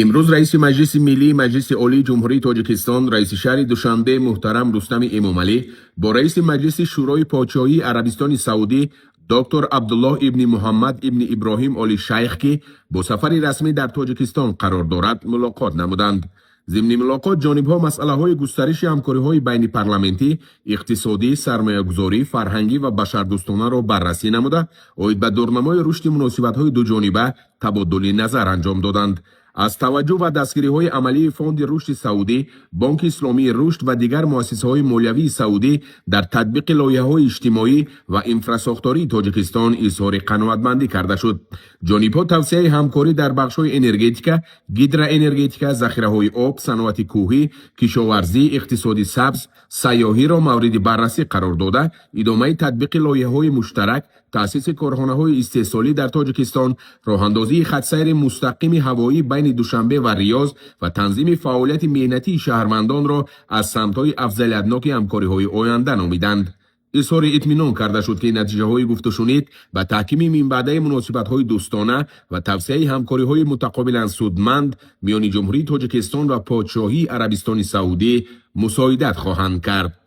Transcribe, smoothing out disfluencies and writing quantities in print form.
امروز رئیس مجلس ملی مجلس عالی جمهوری تاجیکستان رئیس شهر دوشنبه محترم رستم امامعلی با رئیس مجلس شورای پادشاهی عربستان سعودی دکتر عبدالله ابن محمد ابن ابراهیم آل شیخ که با سفر رسمی در تاجیکستان قرار دارد ملاقات نمودند. ضمن ملاقات جانب‌ها مسئله‌های گسترش همکاری‌های بین پارلمانتی، اقتصادی، سرمایه‌گذاری، فرهنگی و بشردوستانه را بررسی نموده، عاید به دورنمای رشد مناسبت‌های دوجانبه تبادل نظر انجام دادند. از توجه و دستگیری‌های عملی فوند رشد سعودی، بانک اسلامی رشد و دیگر مؤسسه‌های مالیوی سعودی در تطبیق لایحه‌های اجتماعی و انفراساختاری تاجیکستان اظهار قناعتمندی کرده شد. جانب‌ها توسعه همکاری در بخش‌های انرژتیک، گیدروانرژتیک، ذخیره‌های آب، صنعت کوهی، کشاورزی، اقتصاد سبز، سیاحی را مورد بررسی قرار داده، ادامه تطبیق لایحه‌های مشترک، تأسیس کارخانه‌های استحصالی در تاجیکستان، راه‌اندازی خط سیر مستقیم هوایی بین دوشنبه و ریاض و تنظیم فعالیت مهنتی شهروندان را از سمت‌های افضلیت‌ناک همکاری‌های آینده نامیدند. اظهار اطمینان کرده شد که نتیجه‌های گفت و شنید و تحکیم من بعده مناسبت‌های دوستانه و توسعه همکاری‌های متقابلا سودمند میان جمهوری تاجیکستان و پادشاهی عربستان سعودی مساعدت خواهند کرد.